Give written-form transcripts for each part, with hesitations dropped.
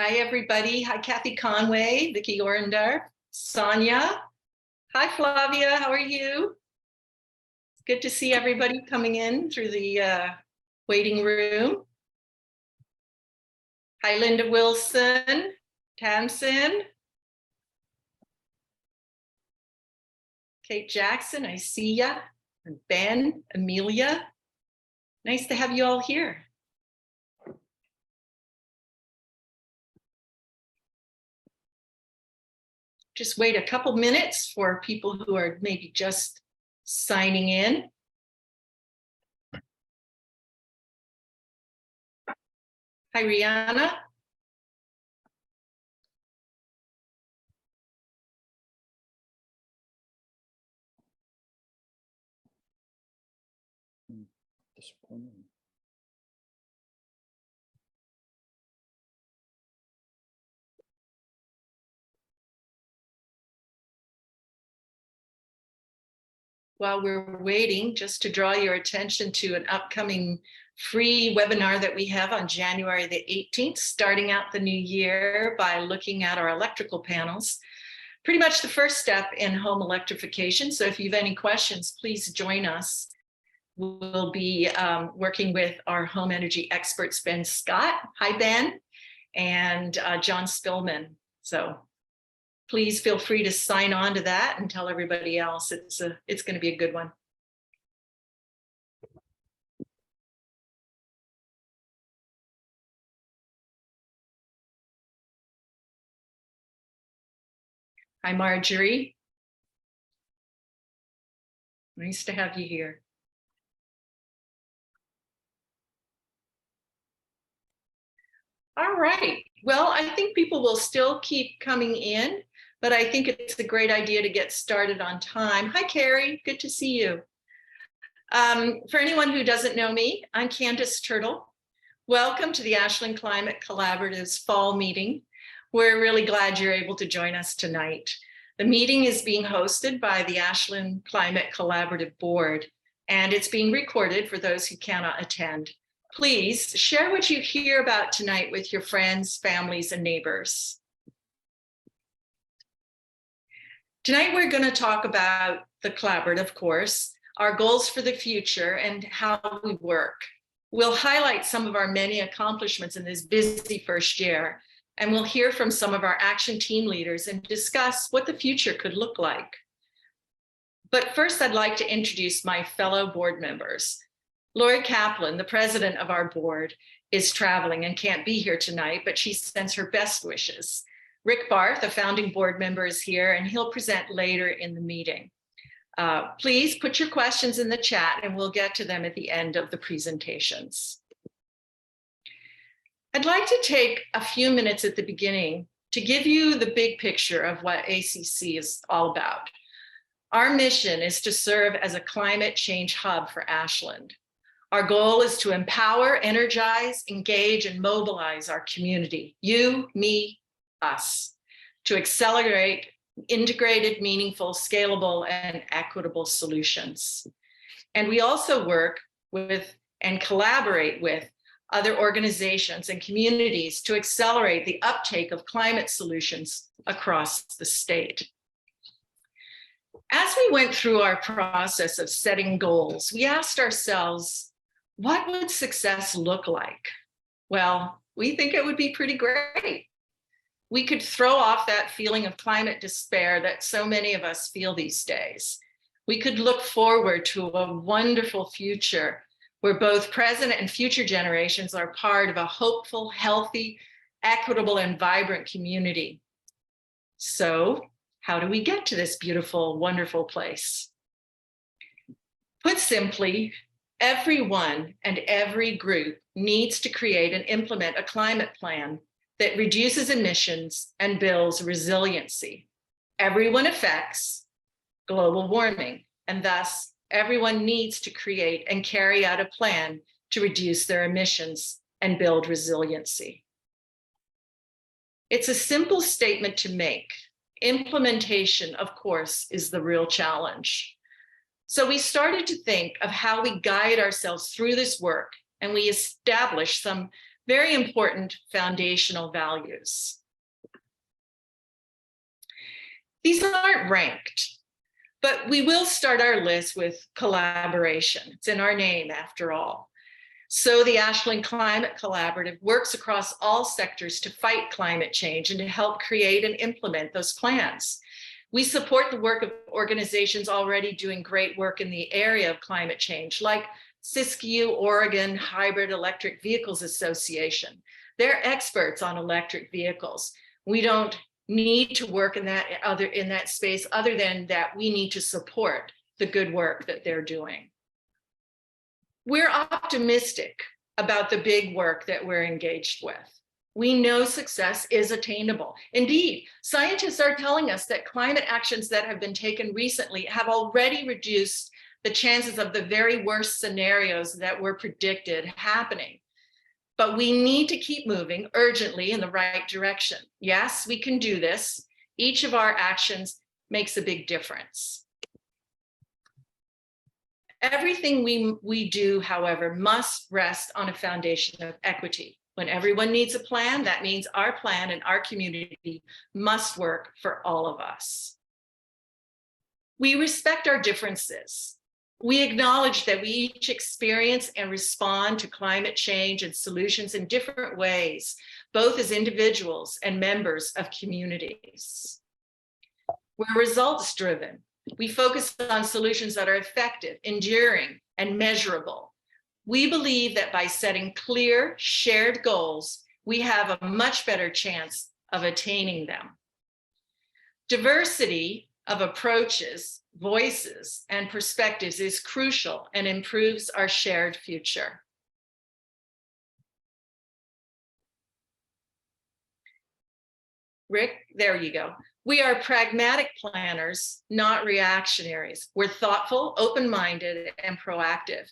Hi, everybody. Hi, Kathy Conway, Vicki Orendar, Sonia. Hi, Flavia. How are you? It's good to see everybody coming in through the waiting room. Hi, Linda Wilson, Tamsin. Kate Jackson, I see ya. And Ben, Amelia. Nice to have you all here. Just wait a couple minutes for people who are maybe just signing in. Hi, Rihanna. Disappointing. While we're waiting, just to draw your attention to an upcoming free webinar that we have on January the 18th, starting out the new year by looking at our electrical panels. Pretty much the first step in home electrification. So if you have any questions, please join us. We'll be working with our home energy experts, Ben Scott. Hi, Ben, and John Spillman. So please feel free to sign on to that and tell everybody else. It's going to be a good one. Hi, Marjorie. Nice to have you here. All right. Well, I think people will still keep coming in, but I think it's a great idea to get started on time. Hi, Carrie. Good to see you. For anyone who doesn't know me, I'm Candace Turtle. Welcome to the Ashland Climate Collaborative's fall meeting. We're really glad you're able to join us tonight. The meeting is being hosted by the Ashland Climate Collaborative Board, and it's being recorded for those who cannot attend. Please share what you hear about tonight with your friends, families, and neighbors. Tonight, we're going to talk about the collaborative, of course, our goals for the future, and how we work. We'll highlight some of our many accomplishments in this busy first year, and we'll hear from some of our action team leaders and discuss what the future could look like. But first, I'd like to introduce my fellow board members. Lori Kaplan, the president of our board, is traveling and can't be here tonight, but she sends her best wishes. Rick Barth, a founding board member, is here, and he'll present later in the meeting. Please put your questions in the chat, and we'll get to them at the end of the presentations. I'd like to take a few minutes at the beginning to give you the big picture of what ACC is all about. Our mission is to serve as a climate change hub for Ashland. Our goal is to empower, energize, engage, and mobilize our community, you, me, us, to accelerate integrated, meaningful, scalable, and equitable solutions. And we also work with and collaborate with other organizations and communities to accelerate the uptake of climate solutions across the state. As we went through our process of setting goals, we asked ourselves, what would success look like? Well, we think it would be pretty great. We could throw off that feeling of climate despair that so many of us feel these days. We could look forward to a wonderful future where both present and future generations are part of a hopeful, healthy, equitable, and vibrant community. So, how do we get to this beautiful, wonderful place? Put simply, everyone and every group needs to create and implement a climate plan that reduces emissions and builds resiliency. Everyone affects global warming, and thus everyone needs to create and carry out a plan to reduce their emissions and build resiliency. It's a simple statement to make. Implementation, of course, is the real challenge. So we started to think of how we guide ourselves through this work, and we established some Very important foundational values. These aren't ranked, but we will start our list with collaboration. It's in our name, after all. So the Ashland Climate Collaborative works across all sectors to fight climate change and to help create and implement those plans. We support the work of organizations already doing great work in the area of climate change, like Siskiyou, Oregon Hybrid Electric Vehicles Association. They're experts on electric vehicles. We don't need to work in that space other than that we need to support the good work that they're doing. We're optimistic about the big work that we're engaged with. We know success is attainable. Indeed, scientists are telling us that climate actions that have been taken recently have already reduced the chances of the very worst scenarios that were predicted happening. But we need to keep moving urgently in the right direction. Yes, we can do this. Each of our actions makes a big difference. Everything we do, however, must rest on a foundation of equity. When everyone needs a plan, that means our plan and our community must work for all of us. We respect our differences. We acknowledge that we each experience and respond to climate change and solutions in different ways, both as individuals and members of communities. We're results-driven. We focus on solutions that are effective, enduring, and measurable. We believe that by setting clear, shared goals, we have a much better chance of attaining them. Diversity of approaches, voices, and perspectives is crucial and improves our shared future. Rick, there you go. We are pragmatic planners, not reactionaries. We're thoughtful, open-minded, and proactive.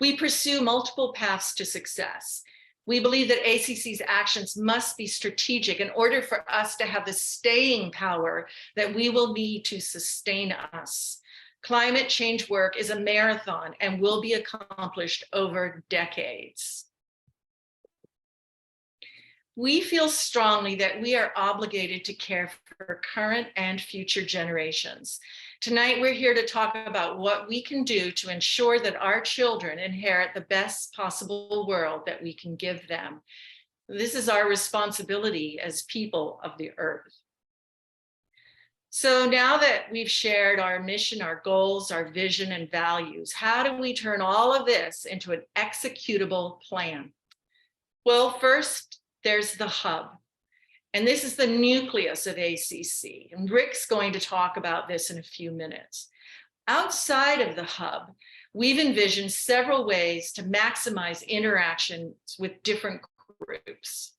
We pursue multiple paths to success. We believe that ACC's actions must be strategic in order for us to have the staying power that we will need to sustain us. Climate change work is a marathon and will be accomplished over decades. We feel strongly that we are obligated to care for current and future generations. Tonight, we're here to talk about what we can do to ensure that our children inherit the best possible world that we can give them. This is our responsibility as people of the earth. So now that we've shared our mission, our goals, our vision, and values, how do we turn all of this into an executable plan? Well, first, there's the hub. And this is the nucleus of ACC. And Rick's going to talk about this in a few minutes. Outside of the hub, we've envisioned several ways to maximize interactions with different groups.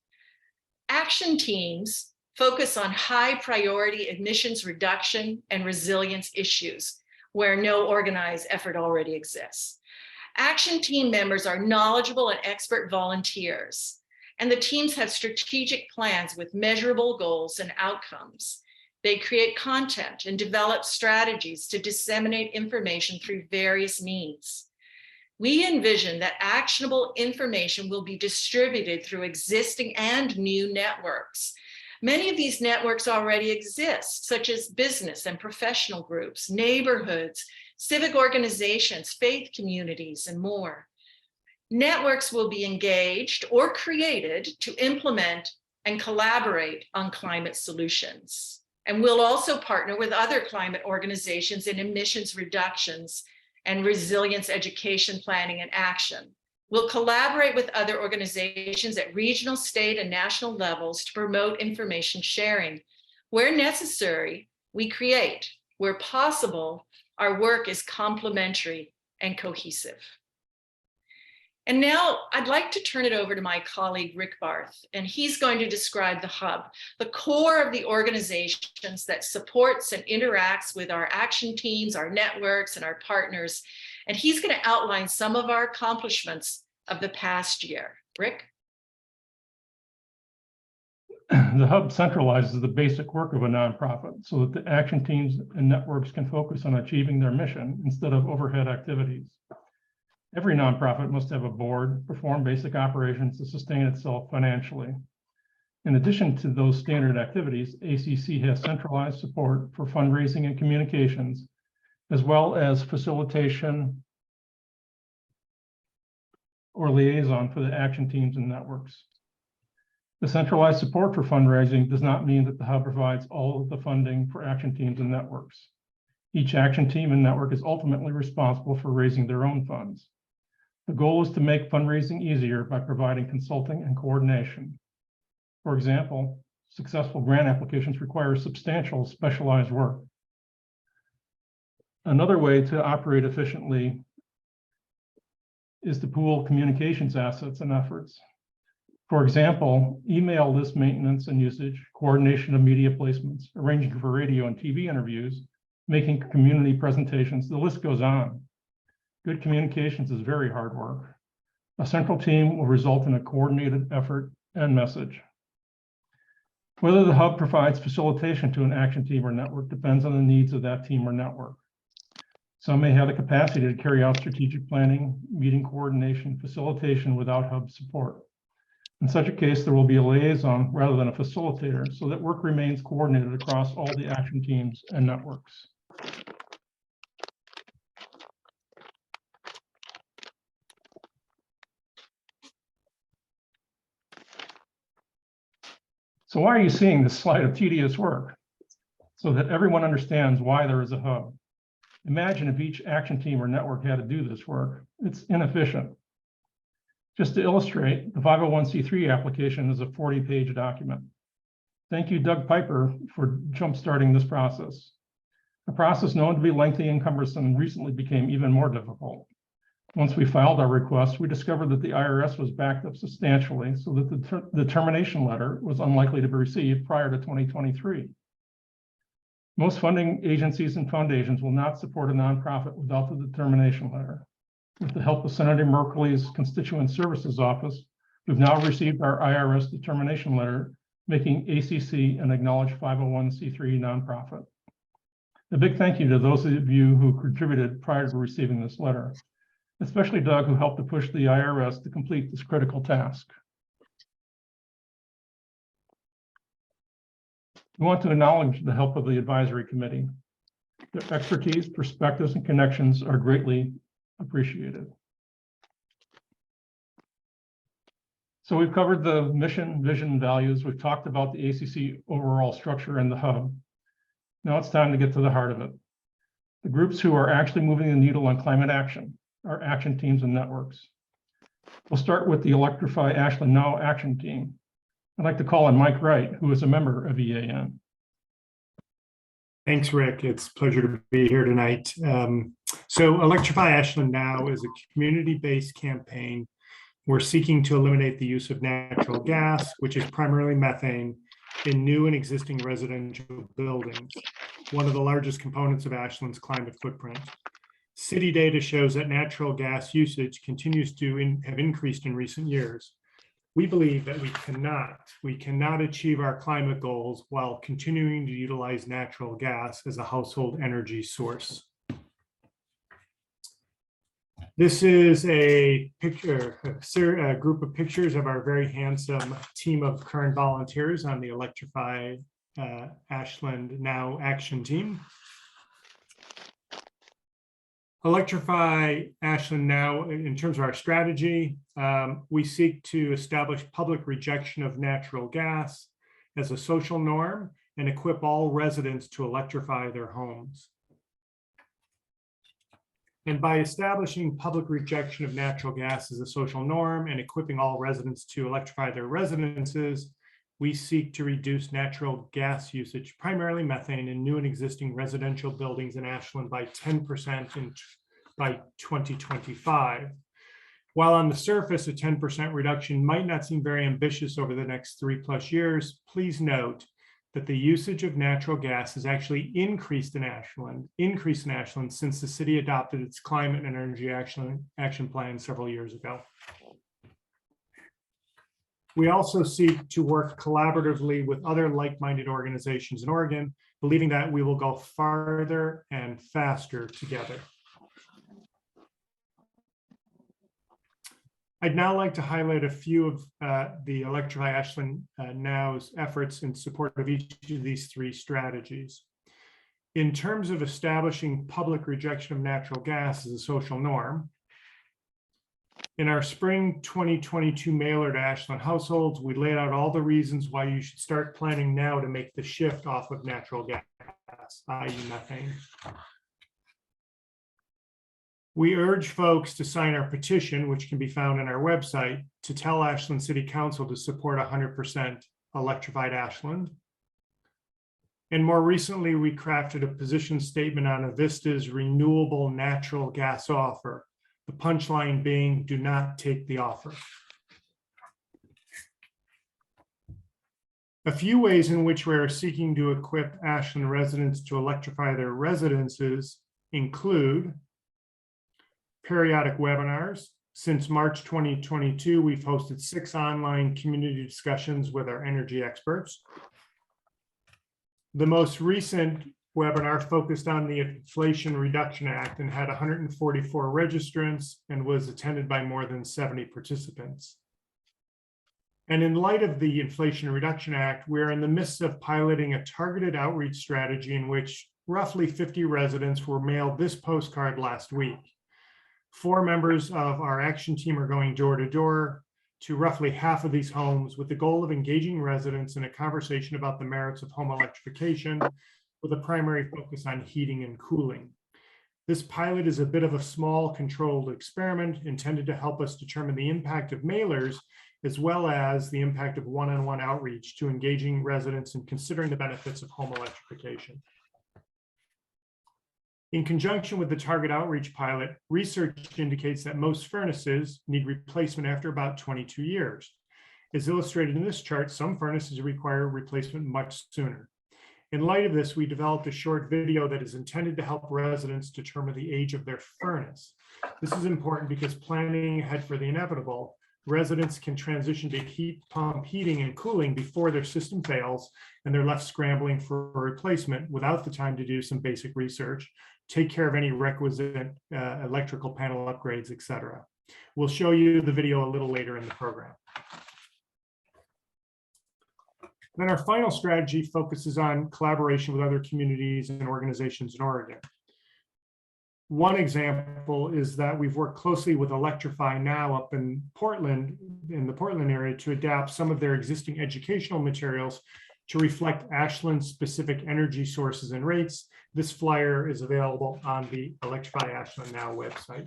Action teams focus on high priority emissions reduction and resilience issues where no organized effort already exists. Action team members are knowledgeable and expert volunteers. And the teams have strategic plans with measurable goals and outcomes. They create content and develop strategies to disseminate information through various means. We envision that actionable information will be distributed through existing and new networks. Many of these networks already exist, such as business and professional groups, neighborhoods, civic organizations, faith communities, and more. Networks will be engaged or created to implement and collaborate on climate solutions. And we'll also partner with other climate organizations in emissions reductions and resilience education planning and action. We'll collaborate with other organizations at regional, state, and national levels to promote information sharing. Where necessary, we create. Where possible, our work is complementary and cohesive. And now I'd like to turn it over to my colleague, Rick Barth, and he's going to describe the hub, the core of the organizations that supports and interacts with our action teams, our networks, and our partners. And he's going to outline some of our accomplishments of the past year. Rick? The hub centralizes the basic work of a nonprofit so that the action teams and networks can focus on achieving their mission instead of overhead activities. Every nonprofit must have a board, perform basic operations to sustain itself financially. In addition to those standard activities, ACC has centralized support for fundraising and communications, as well as facilitation or liaison for the action teams and networks. The centralized support for fundraising does not mean that the hub provides all of the funding for action teams and networks. Each action team and network is ultimately responsible for raising their own funds. The goal is to make fundraising easier by providing consulting and coordination. For example, successful grant applications require substantial specialized work. Another way to operate efficiently is to pool communications assets and efforts. For example, email list maintenance and usage, coordination of media placements, arranging for radio and TV interviews, making community presentations, the list goes on. Good communications is very hard work. A central team will result in a coordinated effort and message. Whether the hub provides facilitation to an action team or network depends on the needs of that team or network. Some may have the capacity to carry out strategic planning, meeting coordination, facilitation without hub support. In such a case, there will be a liaison rather than a facilitator so that work remains coordinated across all the action teams and networks. So why are you seeing this slide of tedious work? So that everyone understands why there is a hub. Imagine if each action team or network had to do this work. It's inefficient. Just to illustrate, the 501c3 application is a 40-page document. Thank you, Doug Piper, for jumpstarting this process. A process known to be lengthy and cumbersome recently became even more difficult. Once we filed our request, we discovered that the IRS was backed up substantially so that the termination letter was unlikely to be received prior to 2023. Most funding agencies and foundations will not support a nonprofit without the determination letter. With the help of Senator Merkley's Constituent Services Office, we've now received our IRS determination letter, making ACC an acknowledged 501c3 nonprofit. A big thank you to those of you who contributed prior to receiving this letter, especially Doug, who helped to push the IRS to complete this critical task. We want to acknowledge the help of the advisory committee. Their expertise, perspectives, and connections are greatly appreciated. So we've covered the mission, vision, and values. We've talked about the ACC overall structure and the hub. Now it's time to get to the heart of it. The groups who are actually moving the needle on climate action are action teams and networks. We'll start with the Electrify Ashland Now action team. I'd like to call on Mike Wright, who is a member of EAN. Thanks, Rick. It's a pleasure to be here tonight. So Electrify Ashland Now is a community-based campaign. We're seeking to eliminate the use of natural gas, which is primarily methane, in new and existing residential buildings, one of the largest components of Ashland's climate footprint. City data shows that natural gas usage continues to have increased in recent years. We believe that we cannot achieve our climate goals while continuing to utilize natural gas as a household energy source. This is a group of pictures of our very handsome team of current volunteers on the Electrify Ashland Now action team. Electrify Ashland Now, in terms of our strategy, we seek to establish public rejection of natural gas as a social norm and equip all residents to electrify their homes. And by establishing public rejection of natural gas as a social norm and equipping all residents to electrify their residences, we seek to reduce natural gas usage, primarily methane, in new and existing residential buildings in Ashland by 10% by 2025. While on the surface, a 10% reduction might not seem very ambitious over the next 3+ years, please note that the usage of natural gas has actually increased in Ashland since the city adopted its climate and energy action plan several years ago. We also seek to work collaboratively with other like-minded organizations in Oregon, believing that we will go farther and faster together. I'd now like to highlight a few of the Electrify Ashland Now's efforts in support of each of these three strategies. In terms of establishing public rejection of natural gas as a social norm, in our spring 2022 mailer to Ashland households, we laid out all the reasons why you should start planning now to make the shift off of natural gas, i.e. methane. We urge folks to sign our petition, which can be found on our website, to tell Ashland City Council to support 100% electrified Ashland. And more recently, we crafted a position statement on Avista's renewable natural gas offer. The punchline being, do not take the offer. A few ways in which we are seeking to equip Ashland residents to electrify their residences include periodic webinars. Since March 2022, we've hosted 6 online community discussions with our energy experts. The most recent webinar focused on the Inflation Reduction Act and had 144 registrants and was attended by more than 70 participants. And in light of the Inflation Reduction Act, we're in the midst of piloting a targeted outreach strategy in which roughly 50 residents were mailed this postcard last week. 4 members of our action team are going door to door to roughly half of these homes with the goal of engaging residents in a conversation about the merits of home electrification with a primary focus on heating and cooling. This pilot is a bit of a small controlled experiment intended to help us determine the impact of mailers as well as the impact of one-on-one outreach to engaging residents and considering the benefits of home electrification. In conjunction with the target outreach pilot, research indicates that most furnaces need replacement after about 22 years. As illustrated in this chart, some furnaces require replacement much sooner. In light of this, we developed a short video that is intended to help residents determine the age of their furnace. This is important because planning ahead for the inevitable, residents can transition to heat pump heating and cooling before their system fails and they're left scrambling for a replacement without the time to do some basic research, take care of any requisite electrical panel upgrades, etc. We'll show you the video a little later in the program. Then our final strategy focuses on collaboration with other communities and organizations in Oregon. One example is that we've worked closely with Electrify now up in Portland, in the Portland area, to adapt some of their existing educational materials to reflect Ashland's specific energy sources and rates. This flyer is available on the Electrify Ashland Now website.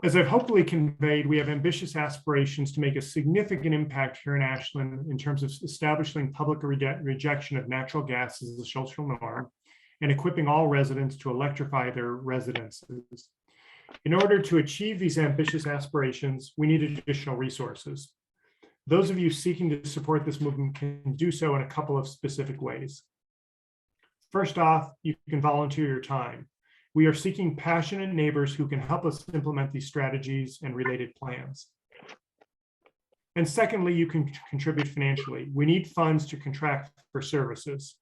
As I've hopefully conveyed, we have ambitious aspirations to make a significant impact here in Ashland in terms of establishing public rejection of natural gas as a social norm and equipping all residents to electrify their residences. In order to achieve these ambitious aspirations, we need additional resources. Those of you seeking to support this movement can do so in a couple of specific ways. First off, you can volunteer your time. We are seeking passionate neighbors who can help us implement these strategies and related plans. And secondly, you can contribute financially. We need funds to contract for services.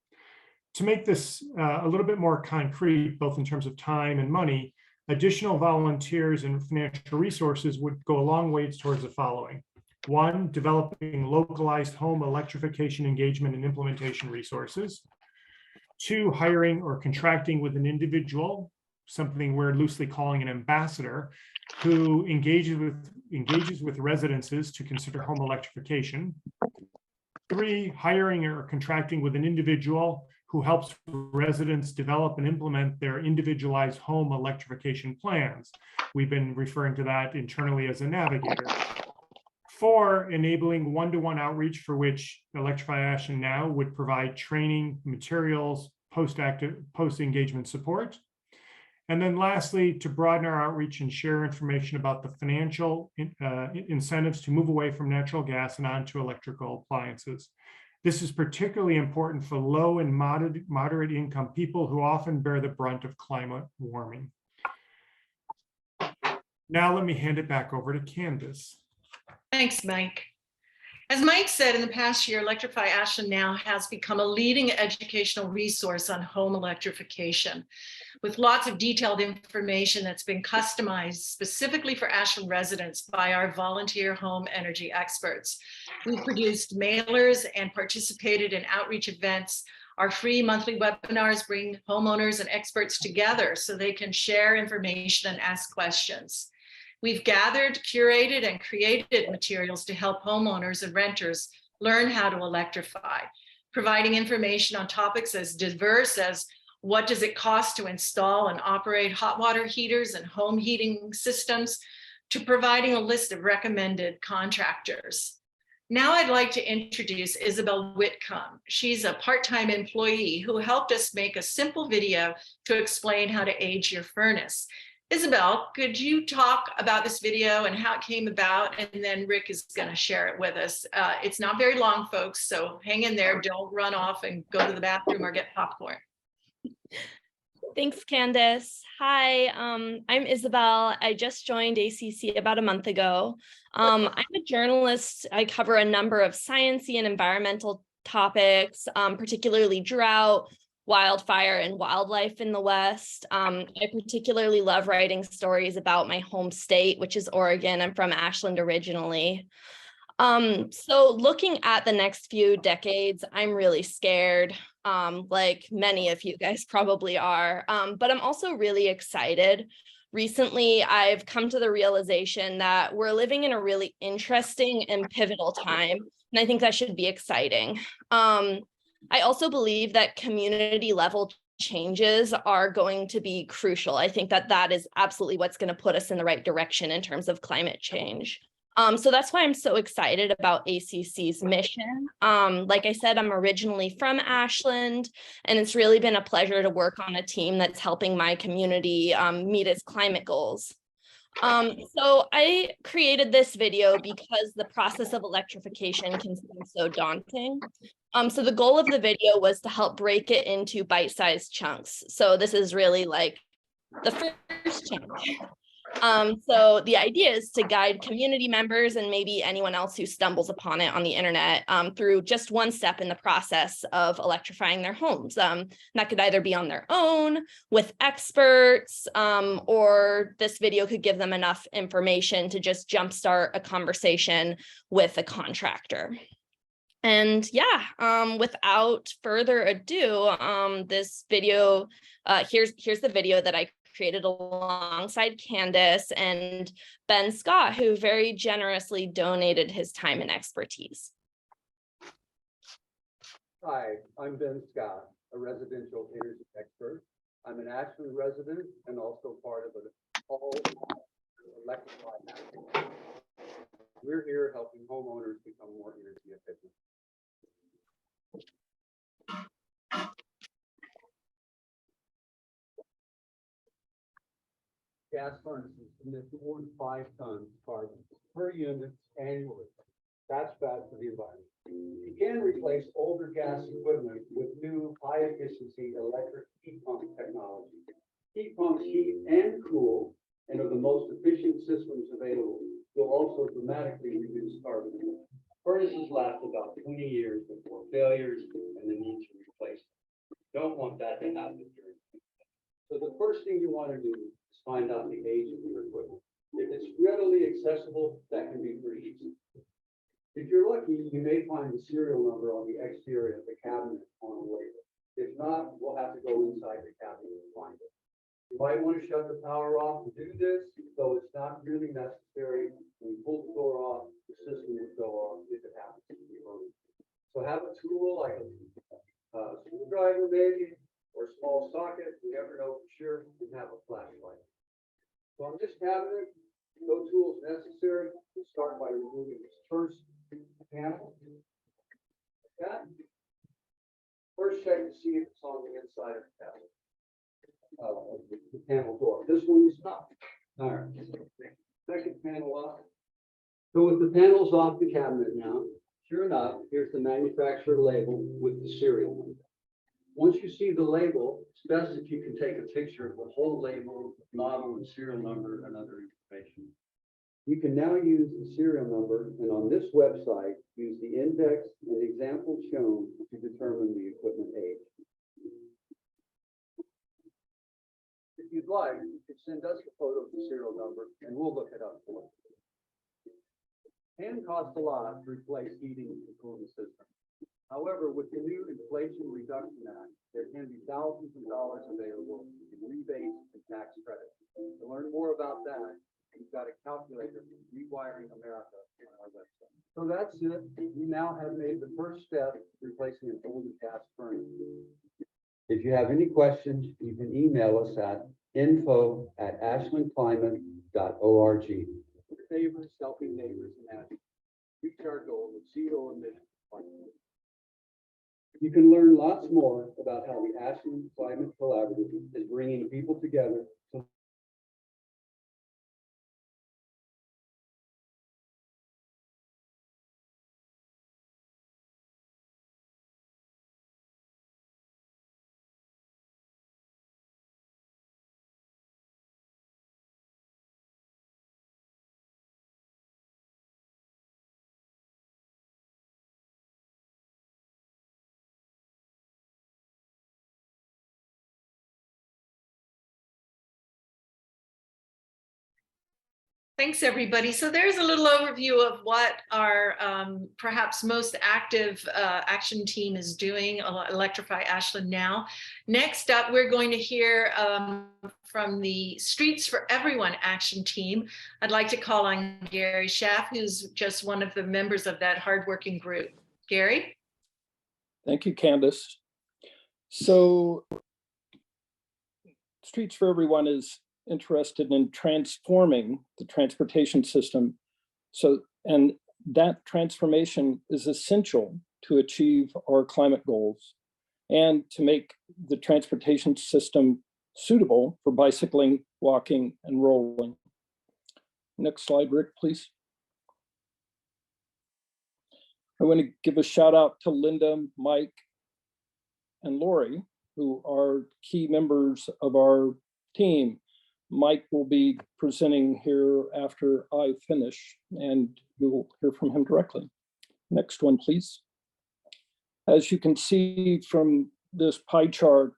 To make this a little bit more concrete, both in terms of time and money, additional volunteers and financial resources would go a long ways towards the following. 1, developing localized home electrification engagement and implementation resources. 2, hiring or contracting with an individual, something we're loosely calling an ambassador, who engages with residences to consider home electrification. 3, hiring or contracting with an individual who helps residents develop and implement their individualized home electrification plans. We've been referring to that internally as a navigator. 4, enabling one-to-one outreach, for which Electrify Ashland Now would provide training, materials, post-engagement support. And then lastly, to broaden our outreach and share information about the financial incentives to move away from natural gas and onto electrical appliances. This is particularly important for low and moderate income people who often bear the brunt of climate warming. Now let me hand it back over to Candace. Thanks, Mike. As Mike said, in the past year, Electrify Ashland now has become a leading educational resource on home electrification, with lots of detailed information that's been customized specifically for Ashland residents by our volunteer home energy experts. We've produced mailers and participated in outreach events. Our free monthly webinars bring homeowners and experts together so they can share information and ask questions. We've gathered, curated, and created materials to help homeowners and renters learn how to electrify, providing information on topics as diverse as what does it cost to install and operate hot water heaters and home heating systems, to providing a list of recommended contractors. Now I'd like to introduce Isobel Whitcomb. She's a part-time employee who helped us make a simple video to explain how to age your furnace. Isobel, could you talk about this video and how it came about? And then Rick is going to share it with us. It's not very long, folks, so hang in there. Don't run off and go to the bathroom or get popcorn. Thanks, Candace. Hi, I'm Isobel. I just joined ACC about a month ago. I'm a journalist. I cover a number of sciencey and environmental topics, particularly drought, wildfire, and wildlife in the West. I particularly love writing stories about my home state, which is Oregon. I'm from Ashland originally. So looking at the next few decades, I'm really scared, like many of you guys probably are, but I'm also really excited. Recently, I've come to the realization that we're living in a really interesting and pivotal time, and I think that should be exciting. I also believe that community level changes are going to be crucial. I think that that is absolutely what's going to put us in the right direction in terms of climate change. So that's why I'm so excited about ACC's mission. Like I said, I'm originally from Ashland, and it's really been a pleasure to work on a team that's helping my community meet its climate goals. So I created this video because the process of electrification can seem so daunting. So the goal of the video was to help break it into bite-sized chunks. So this is really like the first chunk. So the idea is to guide community members and maybe anyone else who stumbles upon it on the internet through just one step in the process of electrifying their homes. That could either be on their own, with experts, or this video could give them enough information to just jumpstart a conversation with a contractor. And yeah, without further ado, this video, here's the video that I created alongside Candace and Ben Scott, who very generously donated his time and expertise. Hi, I'm Ben Scott, a residential energy expert. I'm an Ashland resident and also part of an All Electrify. We're here helping homeowners become more energy efficient. Gas furnaces emit more than 5 tons of carbon per unit annually. That's bad for the environment. You can replace older gas equipment with new high-efficiency electric heat pump technology. Heat pumps heat and cool and are the most efficient systems available. They'll also dramatically reduce carbon emissions. Furnaces last about 20 years before failures and the need to replace them. Don't want that to happen during. So the first thing you want to do is find out the age of your equipment. If it's readily accessible, that can be pretty easy. If you're lucky, you may find the serial number on the exterior of the cabinet on a label. If not, we'll have to go inside the cabinet and find it. You might want to shut the power off to do this, though it's not really necessary. When you pull the door off, the system would go off if it happens to be early. So have a tool like a screwdriver maybe, or a small socket, you never know for sure, and have a flashlight. So on this cabinet, no tools necessary. We start by removing this first panel. Like that. First check to see if it's on the inside of the cabinet. The panel door. This one is not. All right. Second panel off. So with the panels off the cabinet now, sure enough, here's the manufacturer label with the serial number. Once you see the label, it's best if you can take a picture of the whole label, model, and serial number, and other information. You can now use the serial number, and on this website, use the index and examples shown to determine the equipment age. If you'd like, you could send us a photo of the serial number, and we'll look it up for you. Can cost a lot to replace heating and cooling systems. However, with the new Inflation Reduction Act, there can be thousands of dollars available in rebates and tax credits. To learn more about that, you've got a calculator from Rewiring America on our website. So that's it. You now have made the first step replacing an older gas furnace. If you have any questions, you can email us at info@ashlandclimate.org. Your favors, helping neighbors in Ashland. Reach our goal of zero emissions. You can learn lots more about how the Ashland Climate Collaborative is bringing people together to Thanks, everybody. So there's a little overview of what our perhaps most active action team is doing, Electrify Ashland Now. Next up, we're going to hear from the Streets for Everyone action team. I'd like to call on Gary Schaff, who's just one of the members of that hardworking group. Gary? Thank you, Candace. So Streets for Everyone is interested in transforming the transportation system. And that transformation is essential to achieve our climate goals and to make the transportation system suitable for bicycling, walking, and rolling. Next slide, Rick, please. I want to give a shout out to Linda, Mike, and Lori, who are key members of our team. Mike will be presenting here after I finish, and you will hear from him directly. Next one, please. As you can see from this pie chart,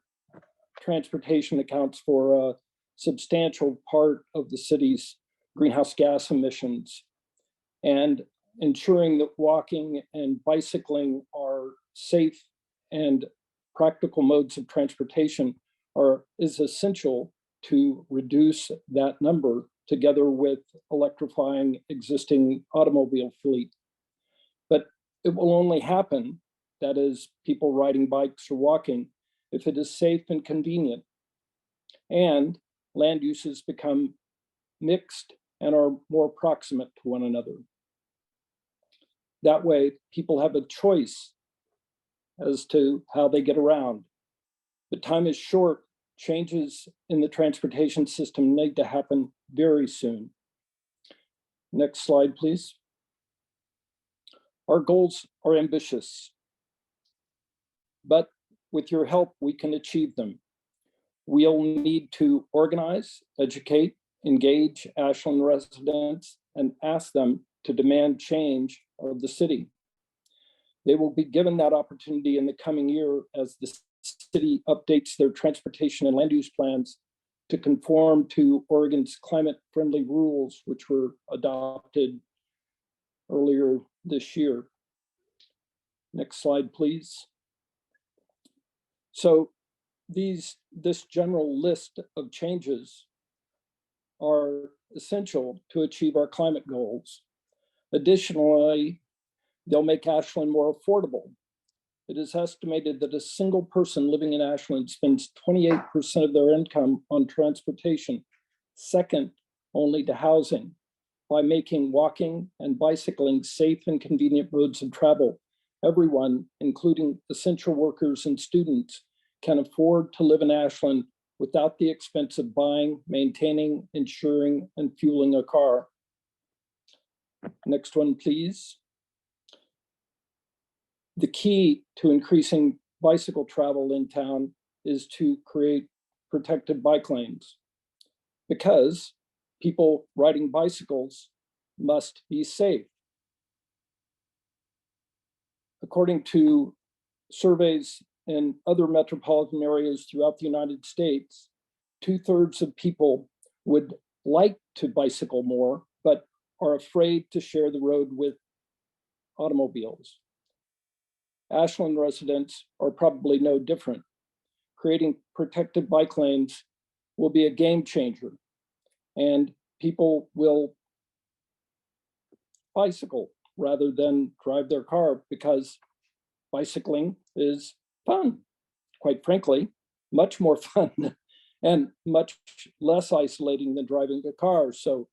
transportation accounts for a substantial part of the city's greenhouse gas emissions, and ensuring that walking and bicycling are safe and practical modes of transportation is essential to reduce that number, together with electrifying existing automobile fleet. But it will only happen, that is, people riding bikes or walking, if it is safe and convenient, and land uses become mixed and are more proximate to one another. That way, people have a choice as to how they get around. But time is short. Changes in the transportation system need to happen very soon. Next slide, please. Our goals are ambitious, but with your help, we can achieve them. We'll need to organize, educate, engage Ashland residents, and ask them to demand change of the city. They will be given that opportunity in the coming year as the city updates their transportation and land use plans to conform to Oregon's climate-friendly rules, which were adopted earlier this year. Next slide, please. So this general list of changes are essential to achieve our climate goals. Additionally, they'll make Ashland more affordable. It is estimated that a single person living in Ashland spends 28% of their income on transportation, second only to housing. By making walking and bicycling safe and convenient modes of travel, everyone, including essential workers and students, can afford to live in Ashland without the expense of buying, maintaining, insuring, and fueling a car. Next one, please. The key to increasing bicycle travel in town is to create protected bike lanes, because people riding bicycles must be safe. According to surveys in other metropolitan areas throughout the United States, 2/3 of people would like to bicycle more, but are afraid to share the road with automobiles. Ashland residents are probably no different. Creating protected bike lanes will be a game changer, and people will bicycle rather than drive their car because bicycling is fun, quite frankly, much more fun and much less isolating than driving a car. So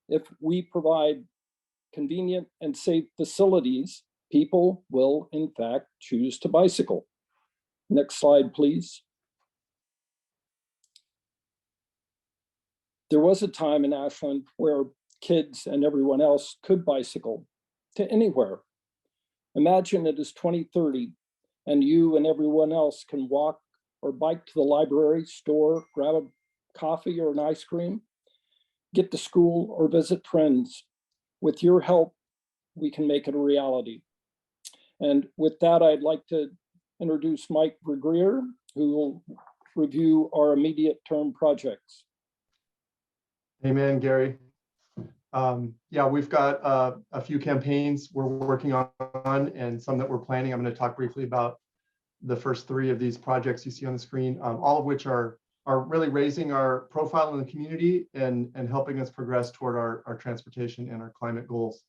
if we provide convenient and safe facilities, people will in fact choose to bicycle. Next slide, please. There was a time in Ashland where kids and everyone else could bicycle to anywhere. Imagine it is 2030 and you and everyone else can walk or bike to the library, store, grab a coffee or an ice cream, get to school or visit friends. With your help, we can make it a reality. And with that, I'd like to introduce Mike Vergeer, who will review our immediate term projects. Amen, Gary. Yeah, we've got a few campaigns we're working on and some that we're planning. I'm going to talk briefly about the first 3 of these projects you see on the screen, all of which are really raising our profile in the community and helping us progress toward our transportation and our climate goals.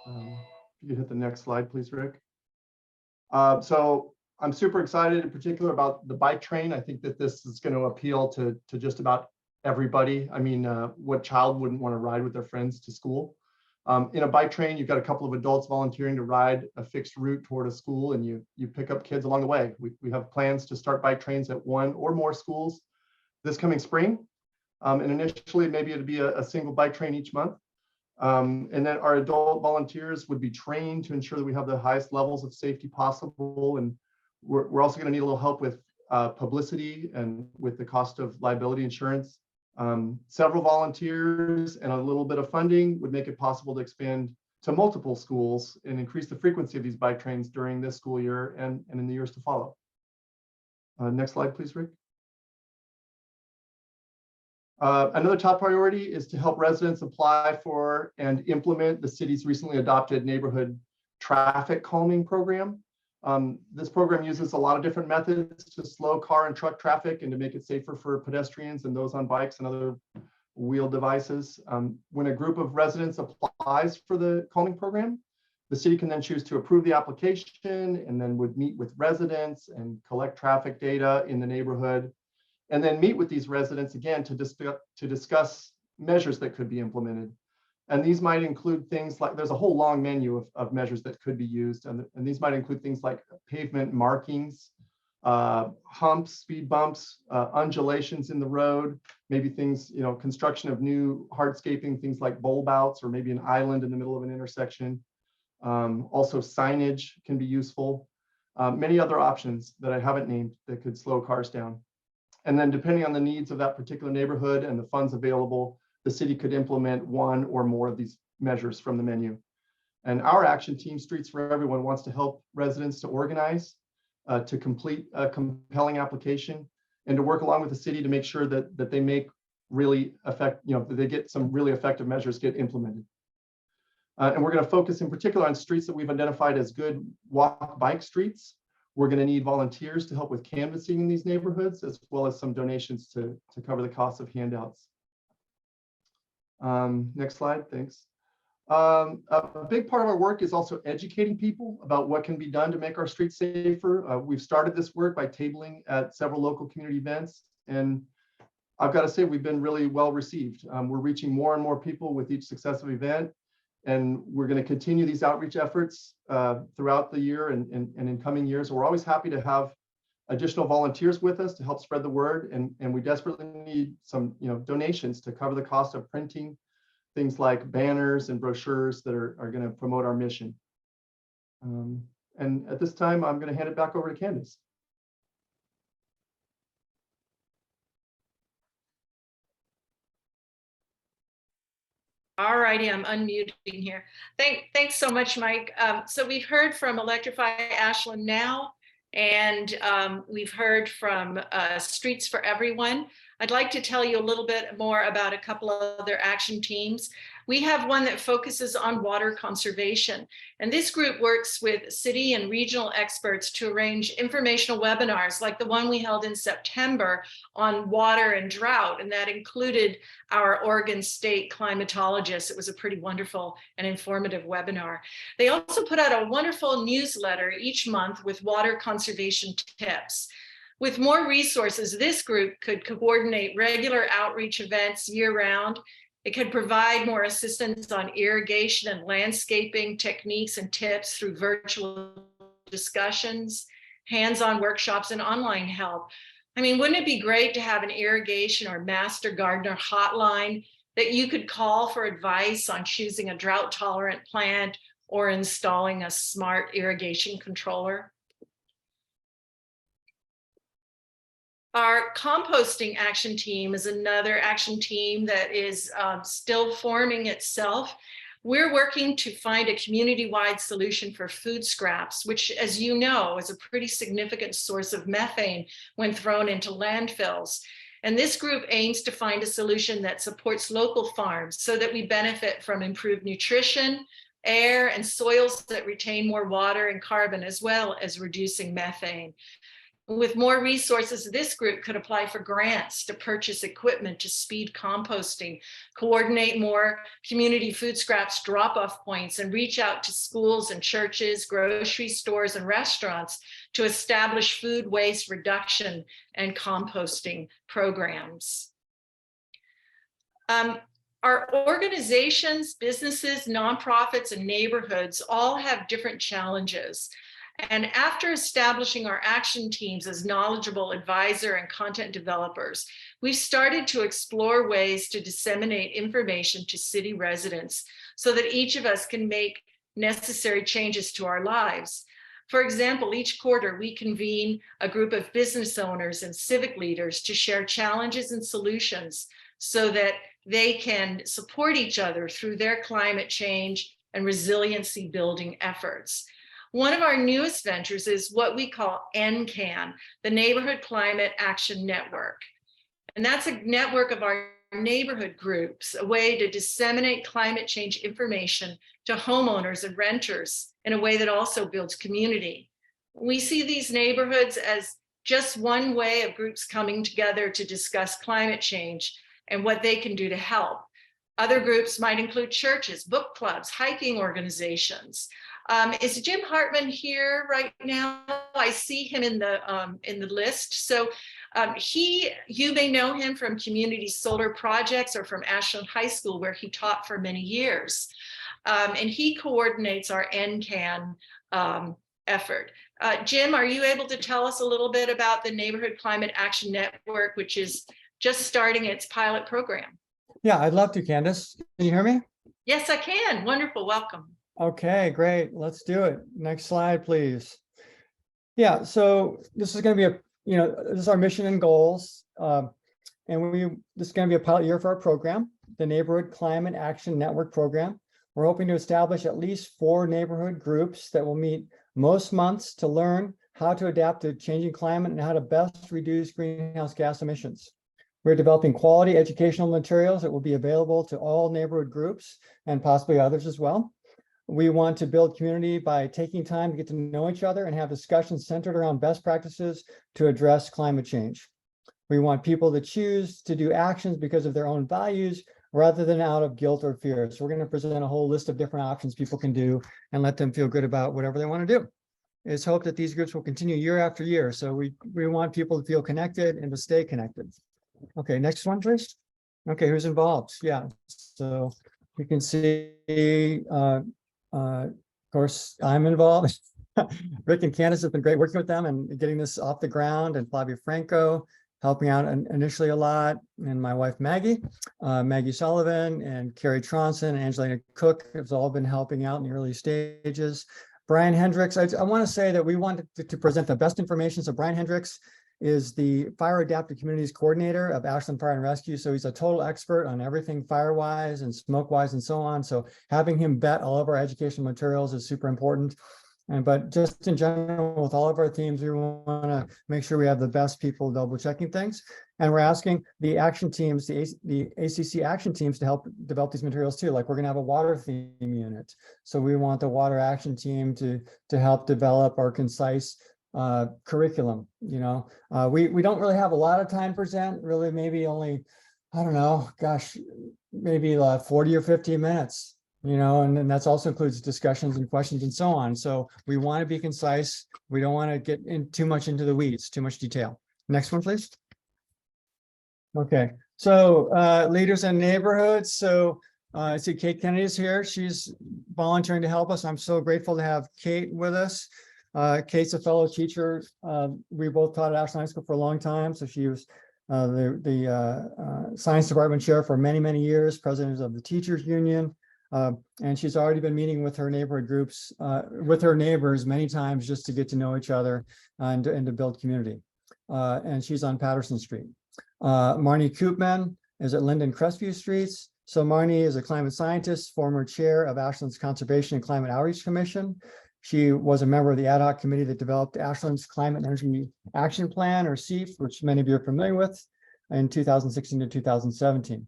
You can hit the next slide, please, Rick. So I'm super excited in particular about the bike train. I think that this is going to appeal to just about everybody. I mean, what child wouldn't want to ride with their friends to school? In a bike train, you've got a couple of adults volunteering to ride a fixed route toward a school, and you pick up kids along the way. We have plans to start bike trains at 1 or more schools this coming spring. And initially, maybe it'd be a single bike train each month. And then our adult volunteers would be trained to ensure that we have the highest levels of safety possible. And we're also going to need a little help with publicity and with the cost of liability insurance. Several volunteers and a little bit of funding would make it possible to expand to multiple schools and increase the frequency of these bike trains during this school year and in the years to follow. Next slide, please, Rick. Another top priority is to help residents apply for and implement the city's recently adopted neighborhood traffic calming program. This program uses a lot of different methods to slow car and truck traffic and to make it safer for pedestrians and those on bikes and other wheeled devices. When a group of residents applies for the calming program, the city can then choose to approve the application and then would meet with residents and collect traffic data in the neighborhood, and then meet with these residents again to discuss measures that could be implemented. And these might include things like, there's a whole long menu of measures that could be used. And these might include things like pavement markings, humps, speed bumps, undulations in the road, maybe things, construction of new hardscaping, things like bulb outs, or maybe an island in the middle of an intersection. Also signage can be useful. Many other options that I haven't named that could slow cars down. And then depending on the needs of that particular neighborhood and the funds available, the city could implement 1 or more of these measures from the menu. And our action team, Streets for Everyone, wants to help residents to organize, to complete a compelling application, and to work along with the city to make sure that they make really that they get some really effective measures get implemented. And we're going to focus in particular on streets that we've identified as good walk bike streets. We're going to need volunteers to help with canvassing in these neighborhoods, as well as some donations to cover the cost of handouts. Next slide, thanks. A big part of our work is also educating people about what can be done to make our streets safer. We've started this work by tabling at several local community events, and I've got to say we've been really well received. We're reaching more and more people with each successive event, and we're going to continue these outreach efforts throughout the year and in coming years. We're always happy to have additional volunteers with us to help spread the word, and we desperately need some donations to cover the cost of printing things like banners and brochures that are going to promote our mission. And at this time, I'm going to hand it back over to Candace. All righty, I'm unmuting here. Thanks so much, Mike. So we've heard from Electrify Ashland now, and we've heard from Streets for Everyone. I'd like to tell you a little bit more about a couple of other action teams. We have one that focuses on water conservation, and this group works with city and regional experts to arrange informational webinars like the one we held in September on water and drought, and that included our Oregon State climatologist. It was a pretty wonderful and informative webinar. They also put out a wonderful newsletter each month with water conservation tips. With more resources, this group could coordinate regular outreach events year-round. It could provide more assistance on irrigation and landscaping techniques and tips through virtual discussions, hands-on workshops, and online help. I mean, wouldn't it be great to have an irrigation or master gardener hotline that you could call for advice on choosing a drought-tolerant plant or installing a smart irrigation controller? Our composting action team is another action team that is still forming itself. We're working to find a community-wide solution for food scraps, which, as you know, is a pretty significant source of methane when thrown into landfills. And this group aims to find a solution that supports local farms so that we benefit from improved nutrition, air, and soils that retain more water and carbon, as well as reducing methane. With more resources, this group could apply for grants to purchase equipment to speed composting, coordinate more community food scraps drop-off points, and reach out to schools and churches, grocery stores, and restaurants to establish food waste reduction and composting programs. Our organizations, businesses, nonprofits, and neighborhoods all have different challenges. And after establishing our action teams as knowledgeable advisor and content developers, we've started to explore ways to disseminate information to city residents so that each of us can make necessary changes to our lives. For example, each quarter we convene a group of business owners and civic leaders to share challenges and solutions so that they can support each other through their climate change and resiliency building efforts. One of our newest ventures is what we call NCAN, the Neighborhood Climate Action Network. And that's a network of our neighborhood groups, a way to disseminate climate change information to homeowners and renters in a way that also builds community. We see these neighborhoods as just one way of groups coming together to discuss climate change and what they can do to help. Other groups might include churches, book clubs, hiking organizations. Is Jim Hartman here right now? I see him in the list. So you may know him from community solar projects or from Ashland High School, where he taught for many years. And he coordinates our NCAN effort. Jim, are you able to tell us a little bit about the Neighborhood Climate Action Network, which is just starting its pilot program? Yeah, I'd love to, Candace. Can you hear me? Yes, I can. Wonderful. Welcome. Okay, great. Let's do it. Next slide, please. Yeah, so this is going to be this is our mission and goals. And this is going to be a pilot year for our program, the Neighborhood Climate Action Network program. We're hoping to establish at least 4 neighborhood groups that will meet most months to learn how to adapt to changing climate and how to best reduce greenhouse gas emissions. We're developing quality educational materials that will be available to all neighborhood groups and possibly others as well. We want to build community by taking time to get to know each other and have discussions centered around best practices to address climate change. We want people to choose to do actions because of their own values rather than out of guilt or fear. So we're going to present a whole list of different options people can do and let them feel good about whatever they want to do. It's hoped that these groups will continue year after year. So we want people to feel connected and to stay connected. Okay, next one, please. Okay, who's involved? Yeah, so you can see, of course, I'm involved. Rick and Candace have been great working with them and getting this off the ground, and Flavia Franco helping out initially a lot, and my wife Maggie Sullivan, and Carrie Tronson and Angelina Cook have all been helping out in the early stages. Brian Hendricks, I want to say that we wanted to present the best information. So Brian Hendricks is the Fire Adaptive Communities Coordinator of Ashland Fire and Rescue. So he's a total expert on everything fire-wise and smoke-wise and so on. So having him vet all of our educational materials is super important. But just in general, with all of our themes, we want to make sure we have the best people double checking things. And we're asking the action teams, the ACC action teams to help develop these materials too. Like we're going to have a water theme unit. So we want the water action team to help develop our concise curriculum. We don't really have a lot of time to present, really maybe only, I don't know, gosh, maybe 40 or 50 minutes. And then that's also includes discussions and questions and so on. So we want to be concise. We don't want to get in too much into the weeds, too much detail. Next one, please. Okay, so leaders in neighborhoods. So I see Kate Kennedy is here. She's volunteering to help us. I'm so grateful to have Kate with us. Kate's a fellow teacher. We both taught at Ashland High School for a long time. So she was the science department chair for many, many years, president of the teachers union. And she's already been meeting with her neighborhood groups, with her neighbors many times just to get to know each other and to build community. And she's on Patterson Street. Marnie Koopman is at Linden Crestview Streets. So Marnie is a climate scientist, former chair of Ashland's Conservation and Climate Outreach Commission. She was a member of the ad hoc committee that developed Ashland's Climate and Energy Action Plan, or CEAP, which many of you are familiar with, in 2016 to 2017.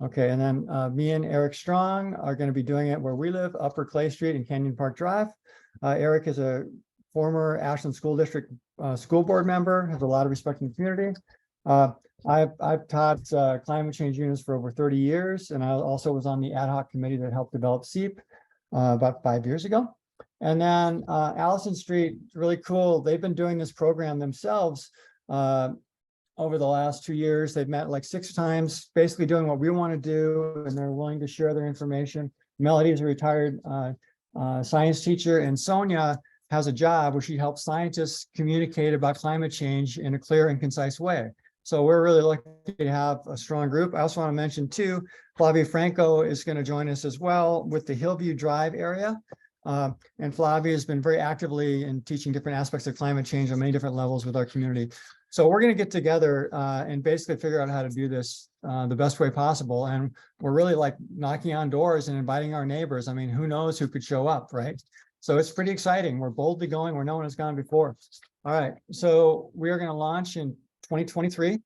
Okay, and then me and Eric Strong are going to be doing it where we live, Upper Clay Street and Canyon Park Drive. Eric is a former Ashland School District school board member, has a lot of respect in the community. I've taught climate change units for over 30 years, and I also was on the ad hoc committee that helped develop CEAP about 5 years ago. And then Allison Street, really cool. They've been doing this program themselves over the last 2 years. They've met like 6 times, basically doing what we want to do, and they're willing to share their information. Melody is a retired science teacher, and Sonia has a job where she helps scientists communicate about climate change in a clear and concise way. So we're really lucky to have a strong group. I also want to mention too, Flavia Franco is going to join us as well with the Hillview Drive area. And Flavia has been very actively in teaching different aspects of climate change on many different levels with our community. So we're going to get together and basically figure out how to do this the best way possible. And we're really like knocking on doors and inviting our neighbors. I mean, who knows who could show up, right? So it's pretty exciting. We're boldly going where no one has gone before. All right, so we are going to launch in 2023.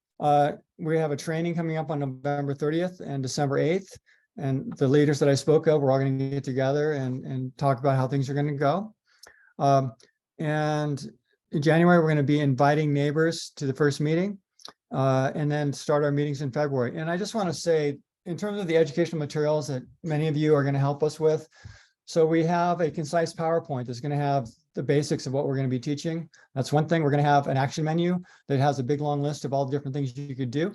We have a training coming up on November 30th and December 8th. And the leaders that I spoke of, we're all going to get together and talk about how things are going to go. And in January, we're going to be inviting neighbors to the first meeting and then start our meetings in February. And I just want to say, in terms of the educational materials that many of you are going to help us with, so we have a concise PowerPoint that's going to have the basics of what we're going to be teaching. That's one thing. We're going to have an action menu that has a big long list of all the different things you could do.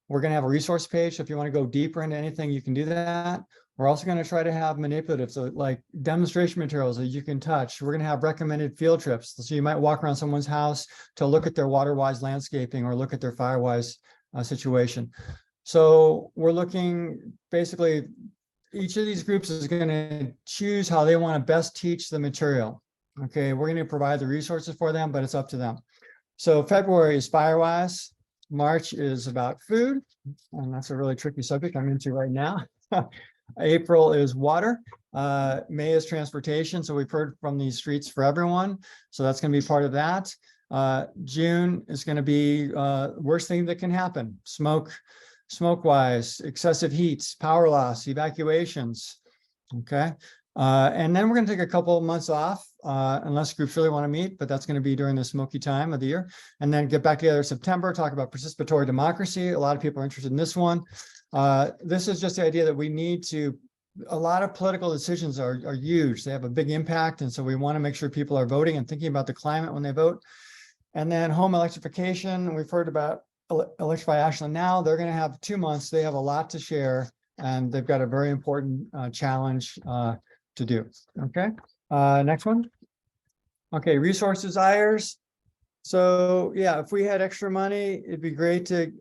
We're going to have a resource page. So if you want to go deeper into anything, you can do that. We're also going to try to have manipulative, so like demonstration materials that you can touch. We're going to have recommended field trips. So you might walk around someone's house to look at their water-wise landscaping or look at their fire-wise situation. So we're looking, basically, each of these groups is going to choose how they want to best teach the material. Okay, we're going to provide the resources for them, but it's up to them. So February is fire-wise. March is about food, and that's a really tricky subject I'm into right now. April is water. May is transportation. So we've heard from these streets for everyone. So that's going to be part of that. June is going to be worst thing that can happen. Smoke-wise, excessive heat, power loss, evacuations. Okay. And then we're going to take a couple of months off unless groups really want to meet, but that's going to be during the smoky time of the year. And then get back together in September, talk about participatory democracy. A lot of people are interested in this one. This is just the idea that we need to, a lot of political decisions are huge. They have a big impact. And so we want to make sure people are voting and thinking about the climate when they vote. And then home electrification. We've heard about Electrify Ashland now. They're going to have 2 months. They have a lot to share, and they've got a very important challenge to do. Okay, next one. Okay, resource desires. So yeah, if we had extra money, it'd be great to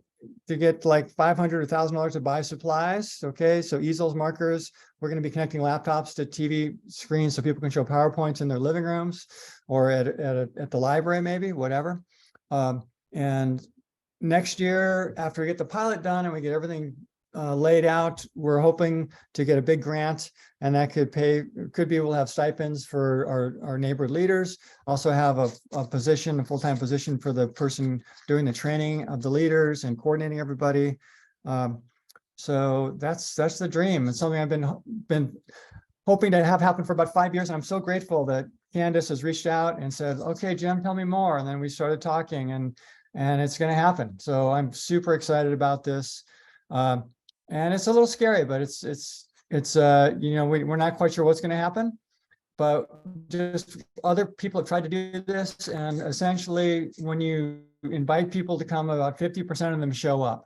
get like $500 or $1,000 to buy supplies. Okay, so easels, markers. We're going to be connecting laptops to TV screens so people can show PowerPoints in their living rooms or at the library, maybe, whatever. And next year, after we get the pilot done and we get everything laid out, we're hoping to get a big grant, and that could be able to have stipends for our neighborhood leaders. Also have a position, a full-time position for the person doing the training of the leaders and coordinating everybody. So that's the dream. It's something I've been hoping to have happen for about 5 years. And I'm so grateful that Candace has reached out and said, okay, Jim, tell me more. And then we started talking, and it's going to happen. So I'm super excited about this. And it's a little scary, but it's we're not quite sure what's going to happen, but just other people have tried to do this. And essentially when you invite people to come, about 50% of them show up.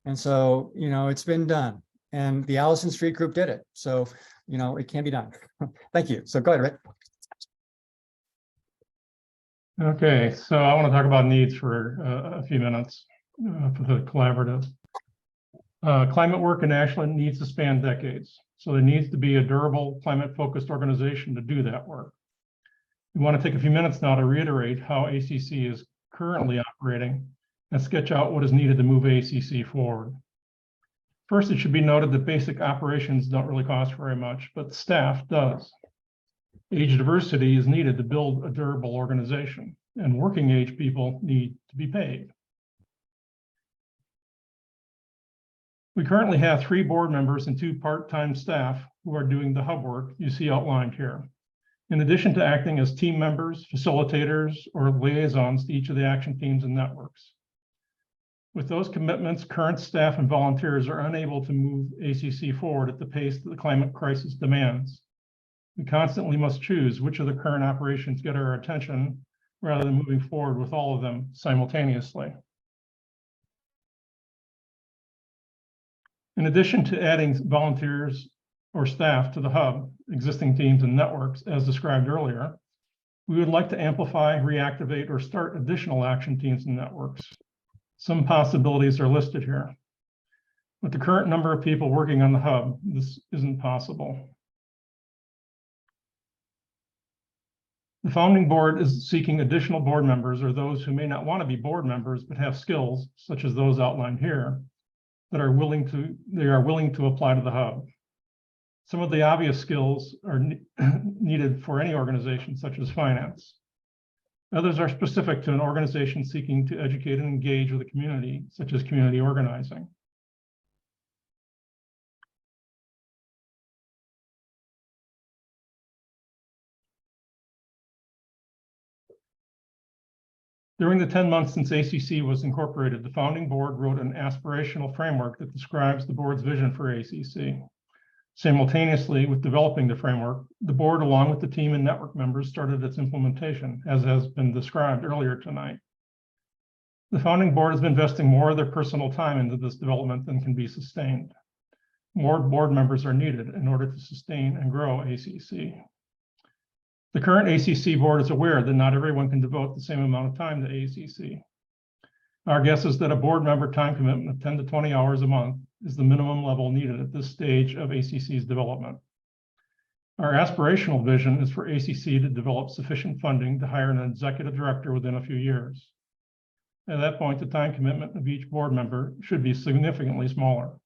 And so, it's been done, and the Allison Street group did it. So, it can be done. Thank you. So go ahead, Rick. Okay, so I want to talk about needs for a few minutes for the collaborative. Climate work in Ashland needs to span decades. So there needs to be a durable climate-focused organization to do that work. We want to take a few minutes now to reiterate how ACC is currently operating and sketch out what is needed to move ACC forward. First, it should be noted that basic operations don't really cost very much, but staff does. Age diversity is needed to build a durable organization, and working age people need to be paid. We currently have 3 board members and 2 part-time staff who are doing the hub work you see outlined here, in addition to acting as team members, facilitators, or liaisons to each of the action teams and networks. With those commitments, current staff and volunteers are unable to move ACC forward at the pace that the climate crisis demands. We constantly must choose which of the current operations get our attention rather than moving forward with all of them simultaneously. In addition to adding volunteers or staff to the hub, existing teams and networks, as described earlier, we would like to amplify, reactivate, or start additional action teams and networks. Some possibilities are listed here. With the current number of people working on the hub, this isn't possible. The founding board is seeking additional board members, or those who may not want to be board members but have skills such as those outlined here that are willing to apply to the hub. Some of the obvious skills are needed for any organization, such as finance. Others are specific to an organization seeking to educate and engage with the community, such as community organizing. During the 10 months since ACC was incorporated, the founding board wrote an aspirational framework that describes the board's vision for ACC. Simultaneously with developing the framework, the board, along with the team and network members, started its implementation, as has been described earlier tonight. The founding board has been investing more of their personal time into this development than can be sustained. More board members are needed in order to sustain and grow ACC. The current ACC board is aware that not everyone can devote the same amount of time to ACC. Our guess is that a board member time commitment of 10 to 20 hours a month is the minimum level needed at this stage of ACC's development. Our aspirational vision is for ACC to develop sufficient funding to hire an executive director within a few years. At that point, the time commitment of each board member should be significantly smaller.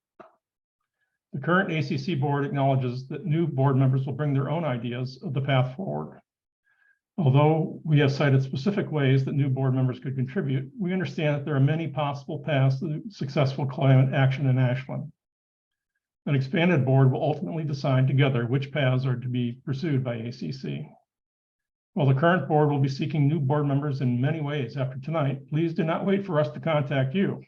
The current ACC board acknowledges that new board members will bring their own ideas of the path forward. Although we have cited specific ways that new board members could contribute, we understand that there are many possible paths to successful climate action in Ashland. An expanded board will ultimately decide together which paths are to be pursued by ACC. While the current board will be seeking new board members in many ways after tonight, please do not wait for us to contact you.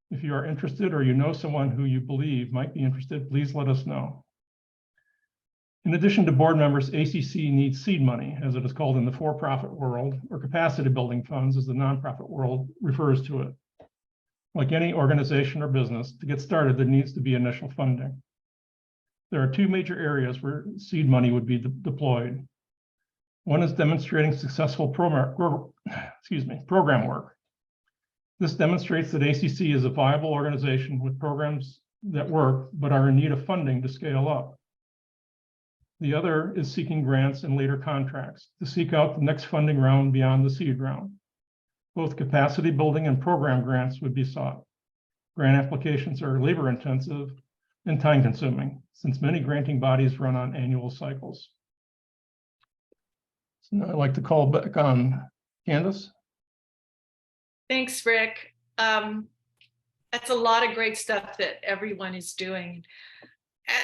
If you are interested or you know someone who you believe might be interested, please let us know. In addition to board members, ACC needs seed money, as it is called in the for-profit world, or capacity building funds, as the nonprofit world refers to it. Like any organization or business, to get started, there needs to be initial funding. There are 2 major areas where seed money would be deployed. One is demonstrating successful program work. This demonstrates that ACC is a viable organization with programs that work but are in need of funding to scale up. The other is seeking grants and later contracts to seek out the next funding round beyond the seed round. Both capacity building and program grants would be sought. Grant applications are labor intensive and time consuming, since many granting bodies run on annual cycles. So now I'd like to call back on Candace. Thanks, Rick. That's a lot of great stuff that everyone is doing.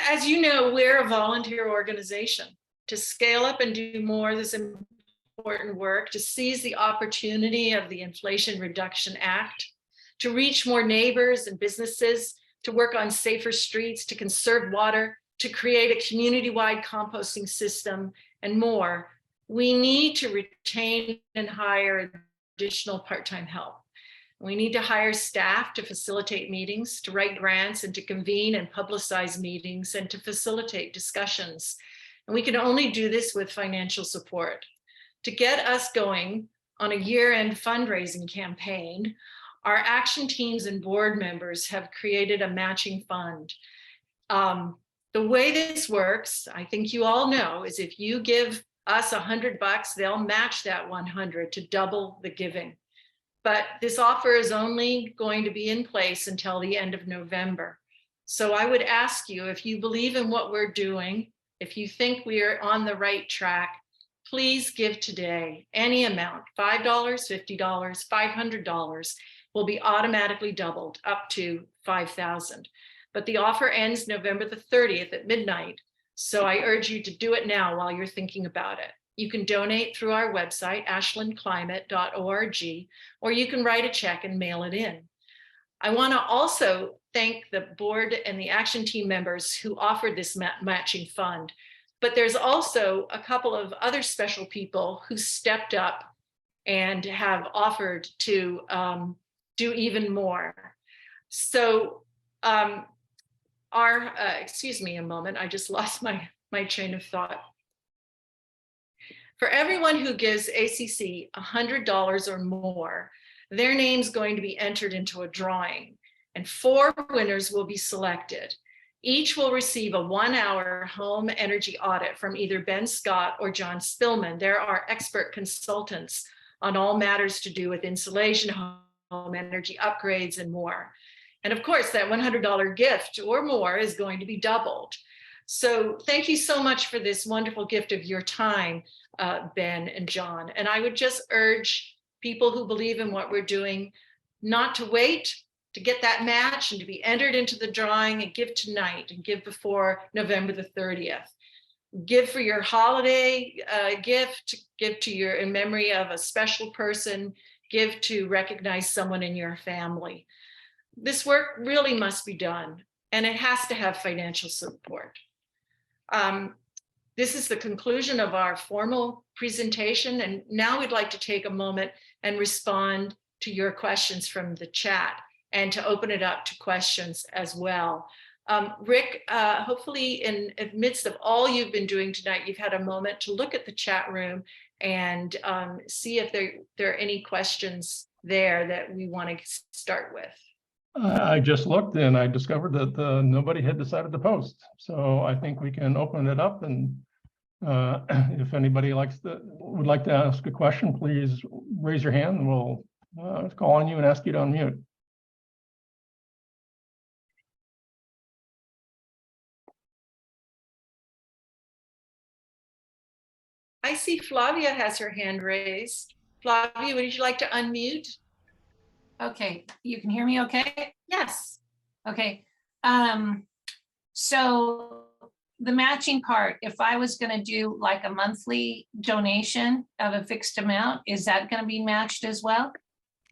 As you know, we're a volunteer organization. To scale up and do more of this important work, to seize the opportunity of the Inflation Reduction Act, to reach more neighbors and businesses, to work on safer streets, to conserve water, to create a community-wide composting system, and more, we need to retain and hire additional part-time help. We need to hire staff to facilitate meetings, to write grants, and to convene and publicize meetings, and to facilitate discussions. And we can only do this with financial support. To get us going on a year-end fundraising campaign, our action teams and board members have created a matching fund. The way this works, I think you all know, is if you give us $100, they'll match that 100 to double the giving. But this offer is only going to be in place until the end of November. So I would ask you, if you believe in what we're doing, if you think we are on the right track, please give today. Any amount, $5, $50, $500 will be automatically doubled up to $5,000. But the offer ends November the 30th at midnight. So I urge you to do it now while you're thinking about it. You can donate through our website, ashlandclimate.org, or you can write a check and mail it in. I want to also thank the board and the action team members who offered this matching fund. But there's also a couple of other special people who stepped up and have offered to do even more. So excuse me a moment, I just lost my train of thought. For everyone who gives ACC $100 or more, their name's going to be entered into a drawing, and 4 winners will be selected. Each will receive a 1-hour home energy audit from either Ben Scott or John Spillman. There are expert consultants on all matters to do with insulation, home energy upgrades, and more. And of course, that $100 gift or more is going to be doubled. So thank you so much for this wonderful gift of your time, Ben and John. And I would just urge people who believe in what we're doing not to wait to get that match and to be entered into the drawing, and give tonight and give before November the 30th. Give for your holiday gift, give to your in memory of a special person, give to recognize someone in your family. This work really must be done, and it has to have financial support. This is the conclusion of our formal presentation, and now we'd like to take a moment and respond to your questions from the chat, and to open it up to questions as well. Rick, hopefully in the midst of all you've been doing tonight, you've had a moment to look at the chat room and see if there are any questions there that we want to start with. I just looked and I discovered that nobody had decided to post. So I think we can open it up, and if anybody would like to ask a question, please raise your hand and we'll call on you and ask you to unmute. I see Flavia has her hand raised. Flavia, would you like to unmute? Okay, you can hear me okay? Yes. Okay. So the matching part, if I was going to do like a monthly donation of a fixed amount, is that going to be matched as well?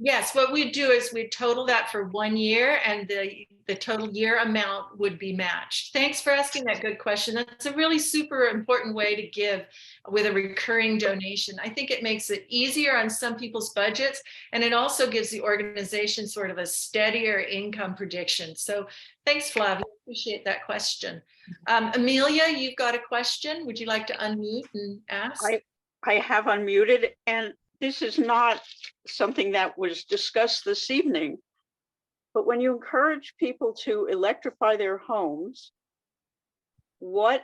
Yes, what we'd do is we'd total that for 1 year, and the total year amount would be matched. Thanks for asking that good question. That's a really super important way to give with a recurring donation. I think it makes it easier on some people's budgets, and it also gives the organization sort of a steadier income prediction. So thanks, Flavia. Appreciate that question. Amelia, you've got a question. Would you like to unmute and ask? I have unmuted, and this is not something that was discussed this evening, but when you encourage people to electrify their homes, what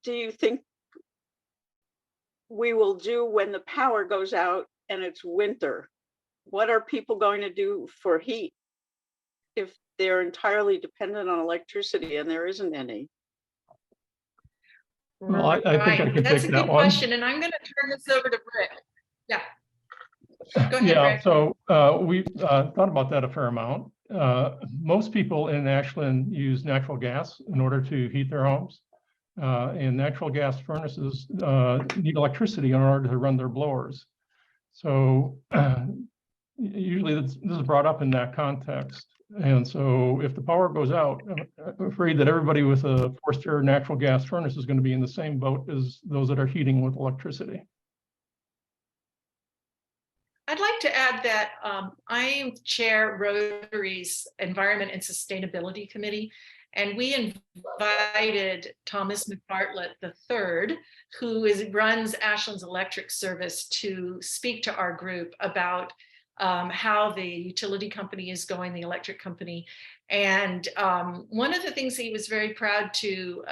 do you think we will do when the power goes out and it's winter? what are people going to do for heat if they're entirely dependent on electricity and there isn't any? Well, I think I Right. can That's take a that good one. question, and I'm going to turn this over to Britt. Yeah. Go ahead, Yeah, Rick. so we thought about that a fair amount. Most people in Ashland use natural gas in order to heat their homes. And natural gas furnaces need electricity in order to run their blowers. So usually this is brought up in that context. And so if the power goes out, I'm afraid that everybody with a forced air natural gas furnace is going to be in the same boat as those that are heating with electricity. I'd like to add that I chair Rotary's Environment and Sustainability Committee, and we invited Thomas McBartlett III, who runs Ashland's electric service, to speak to our group about how the utility company is going, the electric company. And one of the things he was very proud to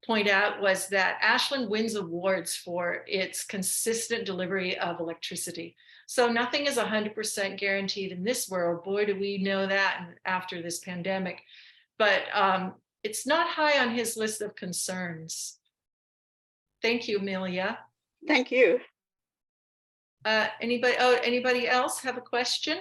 point out was that Ashland wins awards for its consistent delivery of electricity. So nothing is 100% guaranteed in this world. Boy, do we know that after this pandemic. But it's not high on his list of concerns. Thank you, Amelia. Thank you. Anybody else have a question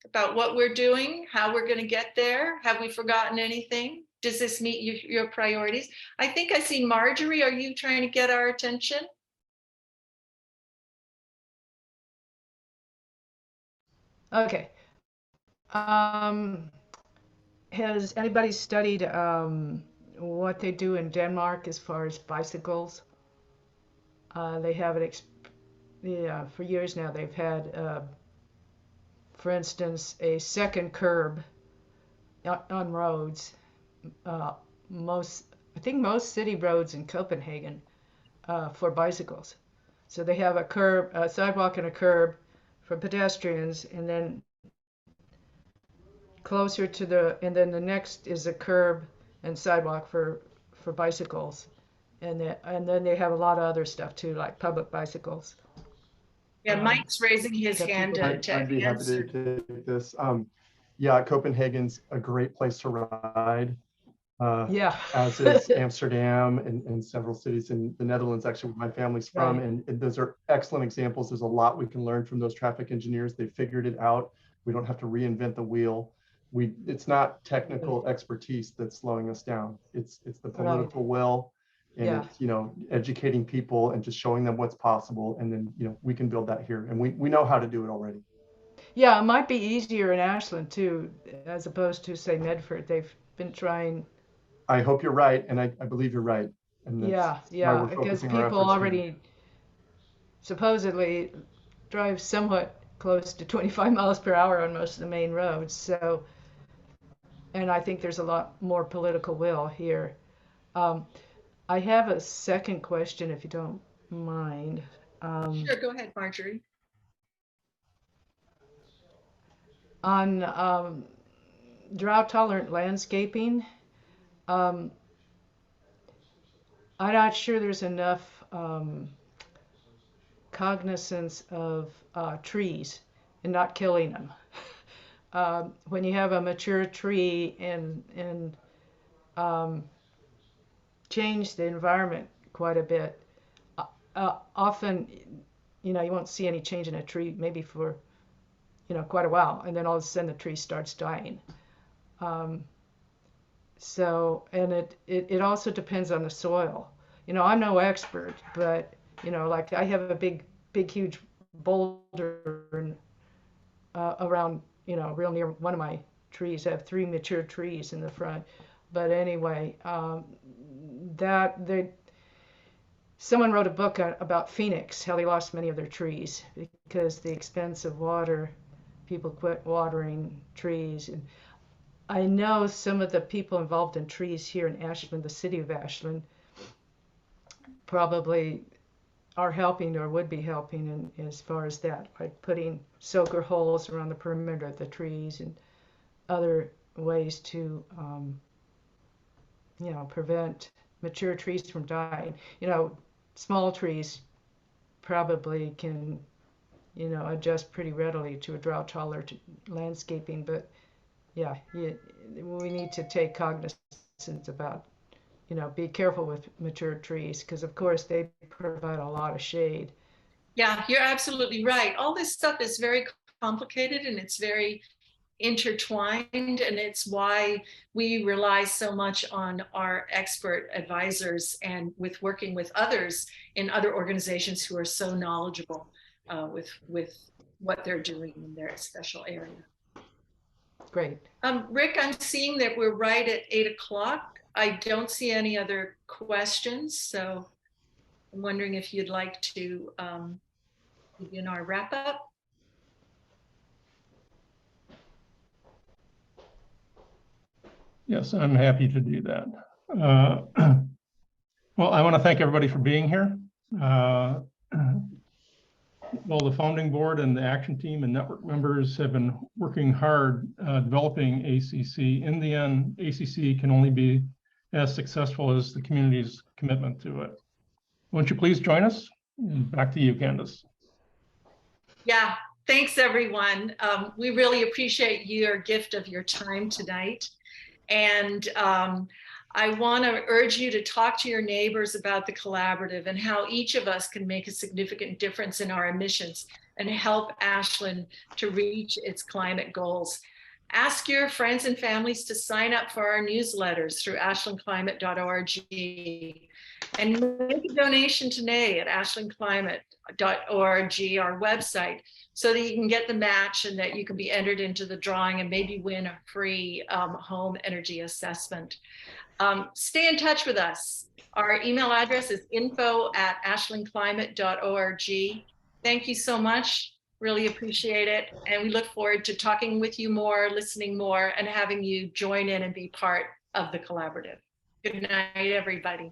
about what we're doing, how we're going to get there? Have we forgotten anything? Does this meet your priorities? I think I see Marjorie. Are you trying to get our attention? Okay. Has anybody studied what they do in Denmark as far as bicycles? They have it, for years now. They've had, for instance, a second curb on roads. I think most city roads in Copenhagen for bicycles. So they have a sidewalk and a curb for pedestrians, and then closer to and then the next is a curb and sidewalk for bicycles, and then they have a lot of other stuff too, like public bicycles. Yeah, Mike's raising his hand to I'd be happy answer. to take this. Yeah, Copenhagen's a great place to ride. Yeah. As is Amsterdam and several cities in the Netherlands, actually, where my family's from. Right. And those are excellent examples. There's a lot we can learn from those traffic engineers. They figured it out. We don't have to reinvent the wheel. It's not technical expertise that's slowing us down. It's the political will, and it's, educating people and just showing them what's possible. And then, we can build that here. And we know how to do it already. Yeah, it might be easier in Ashland too, as opposed to, say, Medford. They've been trying. I hope you're right, and I believe you're right. And Yeah, because people already supposedly drive somewhat close to 25 miles per hour on most of the main roads. So, and I think there's a lot more political will here. I have a second question, if you don't mind. Sure, go ahead, Marjorie. On drought-tolerant landscaping, I'm not sure there's enough cognizance of trees and not killing them. When you have a mature tree and change the environment quite a bit, often, you won't see any change in a tree maybe for, quite a while, and then all of a sudden the tree starts dying. So, and it also depends on the soil. I'm no expert, but, like I have a big, huge boulder around, real near one of my trees. I have 3 mature trees in the front. But anyway, someone wrote a book about Phoenix, how they lost many of their trees because the expense of water, people quit watering trees. And I know some of the people involved in trees here in Ashland, the city of Ashland, probably are helping or would be helping in as far as that, like putting soaker holes around the perimeter of the trees and other ways to, prevent mature trees from dying. Small trees probably can you know, adjust pretty readily to a drought tolerant landscaping. But yeah, we need to take cognizance about, you know, be careful with mature trees because of course they provide a lot of shade. Yeah, you're absolutely right. All this stuff is very complicated and it's very intertwined, and it's why we rely so much on our expert advisors and with working with others in other organizations who are so knowledgeable with what they're doing in their special area. Great. Rick, I'm seeing that we're right at 8 o'clock. I don't see any other questions, so I'm wondering if you'd like to begin our wrap up. Yes, I'm happy to do that. Well, I want to thank everybody for being here. Well, the founding board and the action team and network members have been working hard developing ACC. In the end, ACC can only be as successful as the community's commitment to it. Won't you please join us? And back to you, Candace. Yeah, thanks everyone. We really appreciate your gift of your time tonight. And I want to urge you to talk to your neighbors about the collaborative and how each of us can make a significant difference in our emissions and help Ashland to reach its climate goals. Ask your friends and families to sign up for our newsletters through ashlandclimate.org and make a donation today at ashlandclimate.org, our website, so that you can get the match and that you can be entered into the drawing and maybe win a free home energy assessment. Stay in touch with us. Our email address is info@ashlandclimate.org. Thank you so much. Really appreciate it. And we look forward to talking with you more, listening more, and having you join in and be part of the collaborative. Good night, everybody.